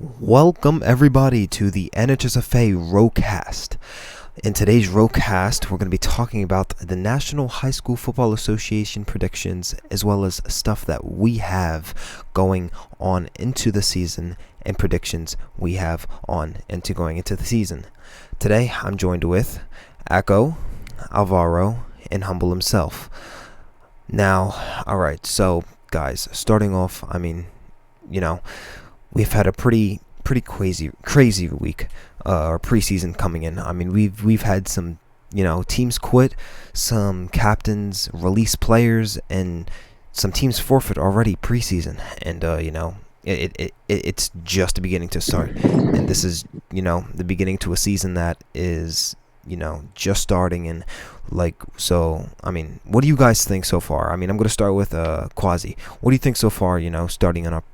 Welcome everybody to the NHSFA Rocast. In today's Rocast, we're going to be talking about the National High School Football Association predictions, as well as stuff that we have going on into the season and predictions we have on into going into the season. Today, I'm joined with Akko, Alvaro, and Humble himself. Now, alright, so guys, starting off, we've had a pretty crazy week or preseason coming in. I mean, we've had some teams quit, some captains release players, and some teams forfeit already preseason. And it's just beginning to start, and this is the beginning to a season that is just starting. And what do you guys think so far? I mean, I'm going to start with Quasi. What do you think so far, starting on a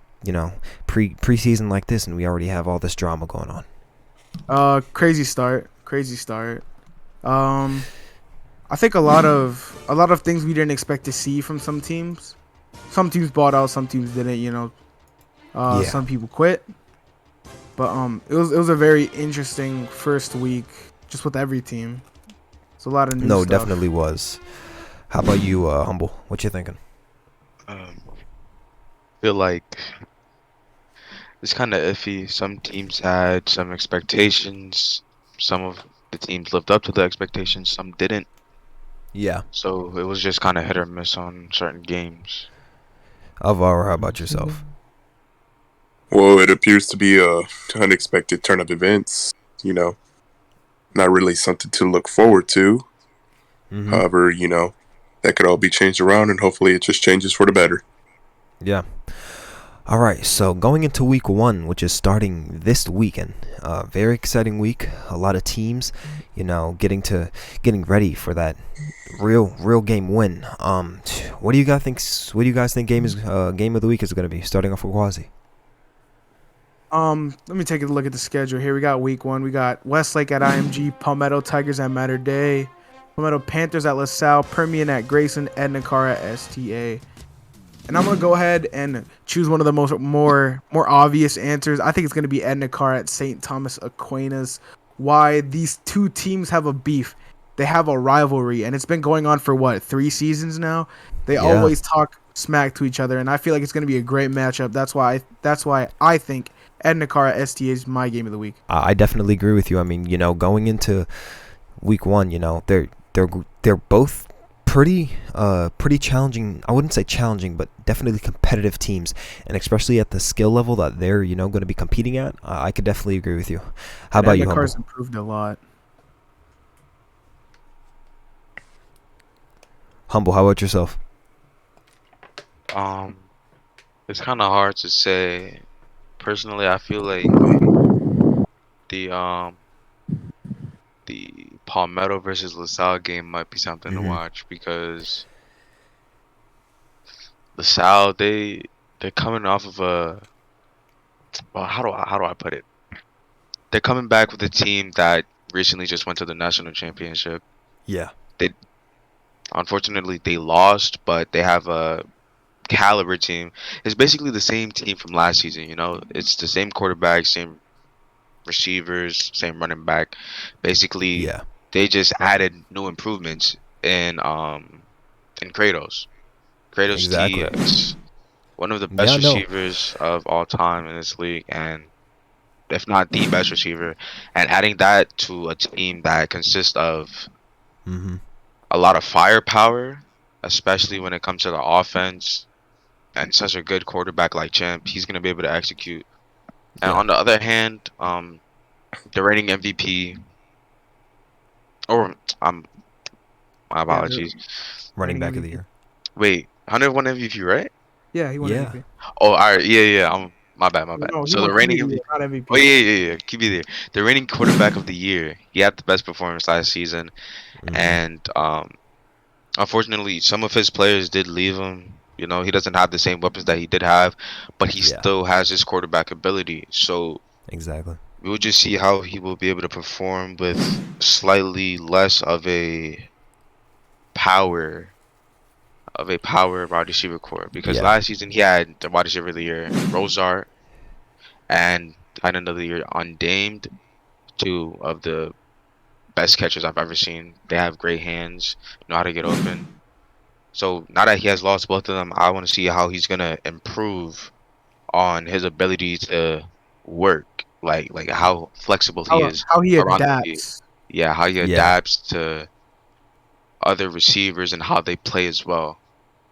preseason like this, and we already have all this drama going on? Crazy start. I think a lot of things we didn't expect to see from some teams. Some teams bought out, some teams didn't. Some people quit. But it was a very interesting first week, just with every team. It's a lot of new stuff. No, definitely was. How about you, Humble? What you thinking? Feel like it's kind of iffy. Some teams had some expectations. Some of the teams lived up to the expectations. Some didn't. Yeah. So it was just kind of hit or miss on certain games. Alvaro, how about yourself? Well, it appears to be a unexpected turn of events. Not really something to look forward to. Mm-hmm. However, that could all be changed around, and hopefully it just changes for the better. Yeah. All right, so going into week 1, which is starting this weekend, very exciting week. A lot of teams, getting ready for that real game win. What do you guys think? What do you guys think game of the week is going to be? Starting off with Quasi. Let me take a look at the schedule here. We got week 1. We got Westlake at IMG, Palmetto Tigers at Mater Dei, Palmetto Panthers at LaSalle, Permian at Grayson, Edna Carr at STA. And I'm going to go ahead and choose one of the more obvious answers. I think it's going to be Edna Carr at St. Thomas Aquinas. Why? These two teams have a beef. They have a rivalry, and it's been going on for 3 seasons now. They always talk smack to each other, and I feel like it's going to be a great matchup. That's why I think Edna Carr at STA is my game of the week. I definitely agree with you. I mean, going into week 1, they're both pretty challenging. I wouldn't say challenging, but definitely competitive teams, and especially at the skill level that they're going to be competing at. I could definitely agree with you. How about you, Humble? Carr's improved a lot. Humble, how about yourself? It's kind of hard to say. Personally, I feel like the Palmetto versus LaSalle game might be something to watch, because LaSalle, they're coming off of how do I put it? They're coming back with a team that recently just went to the national championship. Yeah. Unfortunately they lost, but they have a caliber team. It's basically the same team from last season. It's the same quarterback, same receivers, same running back. Basically, they just added new improvements in Kratos. Exactly. T is one of the best receivers of all time in this league, and if not the best receiver. And adding that to a team that consists of a lot of firepower, especially when it comes to the offense, and such a good quarterback like Champ, he's gonna be able to execute. And on the other hand, the reigning MVP, or my apologies, running back of the year. Wait, Hunter won MVP, right? Yeah, he won MVP. Oh, all right, yeah. My bad. No, So the reigning MVP, not MVP. Oh yeah. Keep it there. The reigning quarterback of the year. He had the best performance last season, and unfortunately, some of his players did leave him. He doesn't have the same weapons that he did have, but he still has his quarterback ability. So exactly, we will just see how he will be able to perform with slightly less of a power wide receiver core. Because last season he had the wide receiver of the year, Rosart, and tight end of the year undamed. Two of the best catchers I've ever seen. They have great hands, know how to get open. So now that he has lost both of them, I want to see how he's gonna improve on his ability to work, like how flexible he is How he around the field. adapts. Yeah, how he Yeah. adapts to other receivers and how they play as well.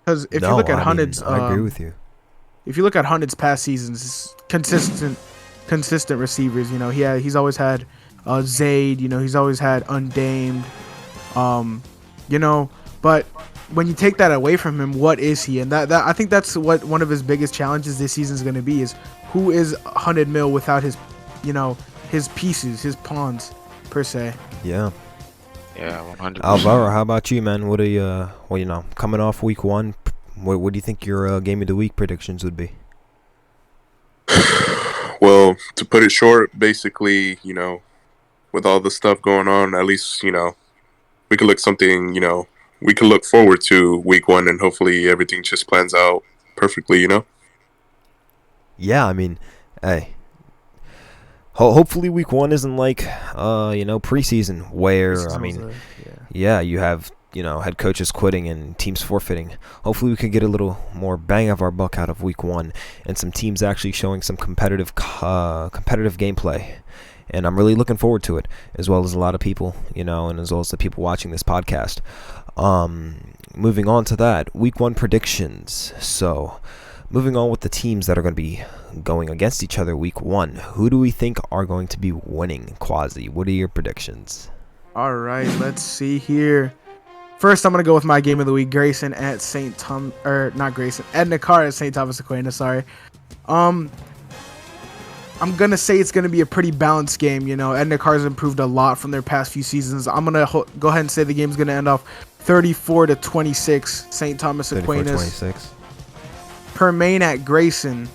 Because if you look at Hunnit's, I agree with you. if you look at Hunnit's past seasons, consistent receivers. You know, he's always had Zayd. You know, he's always had Undamed. You know, but when you take that away from him, what is he? And that I think that's what one of his biggest challenges this season is going to be, is who is Hunnit Mill without his, you know, his pieces, his pawns, per se. Yeah. Yeah, 100%. Alvaro, how about you, man? What are you, well, you know, coming off week one, what do you think your game of the week predictions would be? Well, to put it short, basically, you know, with all the stuff going on, at least, you know, we could look something, you know, we can look forward to week one, and hopefully everything just plans out perfectly, you know? Yeah, I mean, hey, hopefully week one isn't like, you know, preseason where, I mean, yeah, you have, you know, head coaches quitting and teams forfeiting. Hopefully we can get a little more bang of our buck out of week one and some teams actually showing some competitive gameplay. And I'm really looking forward to it, as well as a lot of people, you know, and as well as the people watching this podcast. Moving on to that, week one predictions. So, moving on with the teams that are going to be going against each other week one. Who do we think are going to be winning? Quasi, what are your predictions? All right, let's see here. First, I'm going to go with my game of the week, Grayson at St. Tom, or not Grayson, Edna Carr at St. Thomas Aquinas, sorry. I'm going to say it's going to be a pretty balanced game. You know, Edna Carr's improved a lot from their past few seasons. I'm going to go ahead and say the game's going to end off 34-26, St. Thomas Aquinas. 34-26. Permain at Grayson.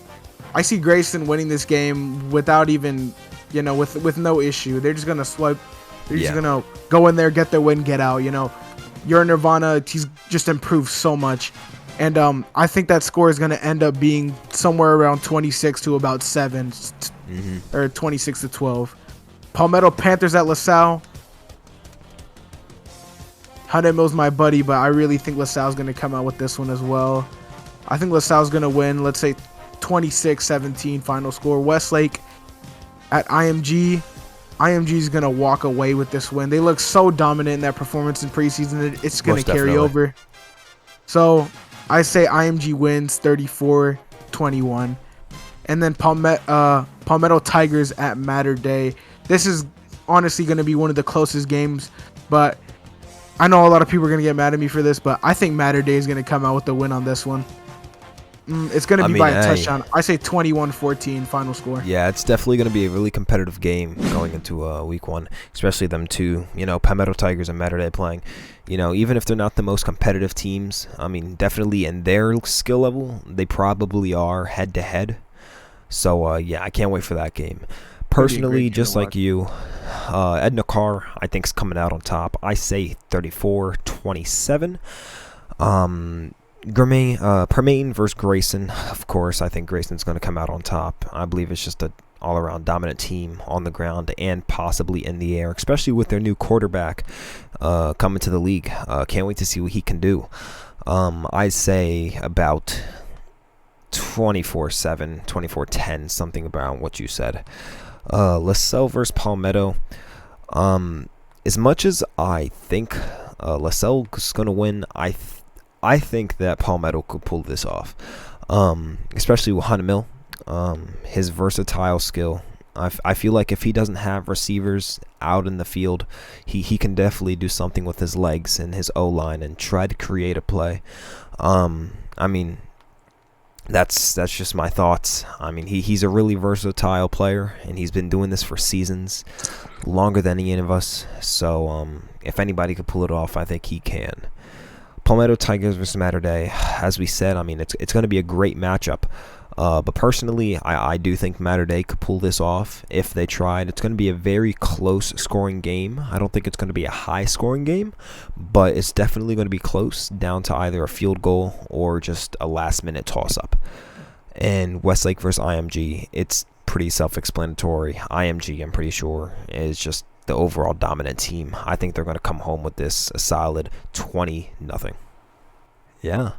I see Grayson winning this game without even, you know, with no issue. They're just going to swipe. They're just going to go in there, get their win, get out, you know. Your Nirvana, he's just improved so much. And I think that score is going to end up being somewhere around 26 to about 7, or 26 to 12. Palmetto Panthers at LaSalle. Hunnit Mill's my buddy, but I really think LaSalle's going to come out with this one as well. I think LaSalle's going to win, let's say 26-17 final score. Westlake at IMG. IMG's going to walk away with this win. They look so dominant in that performance in preseason. It's going to carry over. So I say IMG wins 34-21. And then Palmetto Tigers at Mater Day. This is honestly going to be one of the closest games. But I know a lot of people are going to get mad at me for this. But I think Mater Day is going to come out with the win on this one. It's going to be by a touchdown. I say 21-14 final score. Yeah, it's definitely going to be a really competitive game going into week one, especially them two, you know, Palmetto Tigers and Mater Day playing. You know, even if they're not the most competitive teams, I mean, definitely in their skill level, they probably are head-to-head. So, yeah, I can't wait for that game. Personally, just like you, Edna Carr, I think, is coming out on top. I say 34-27. Permain versus Grayson. Of course, I think Grayson's going to come out on top. I believe it's just an all-around dominant team on the ground and possibly in the air, especially with their new quarterback coming to the league. Can't wait to see what he can do. I say about 24-7, 24-10, something around what you said. LaSalle versus Palmetto. As much as I think LaSalle is going to win, I think that Palmetto could pull this off, especially with Hunnit Mill. His versatile skill. I feel like if he doesn't have receivers out in the field, he can definitely do something with his legs and his O-line and try to create a play. I mean, that's just my thoughts. I mean, he's a really versatile player, and he's been doing this for seasons, longer than any of us. So if anybody could pull it off, I think he can. Palmetto Tigers versus Mater Day, as we said, I mean, it's going to be a great matchup. But personally, I do think Mater Day could pull this off if they tried. It's going to be a very close scoring game. I don't think it's going to be a high scoring game, but it's definitely going to be close, down to either a field goal or just a last minute toss up. And Westlake versus IMG, it's pretty self-explanatory. IMG, I'm pretty sure, is just the overall dominant team. I think they're going to come home with this a solid 20-0. Yeah.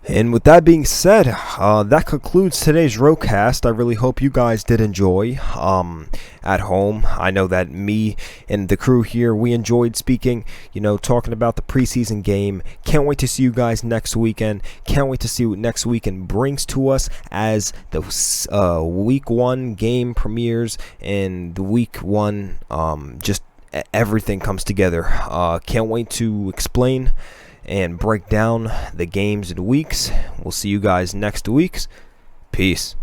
And with that being said, that concludes today's Rocast. I really hope you guys did enjoy at home. I know that me and the crew here, we enjoyed speaking, talking about the preseason game. Can't wait to see you guys next weekend. Can't wait to see what next weekend brings to us as the week 1 game premieres and the week 1 just everything comes together. Can't wait to explain and break down the games and weeks. We'll see you guys next week. Peace.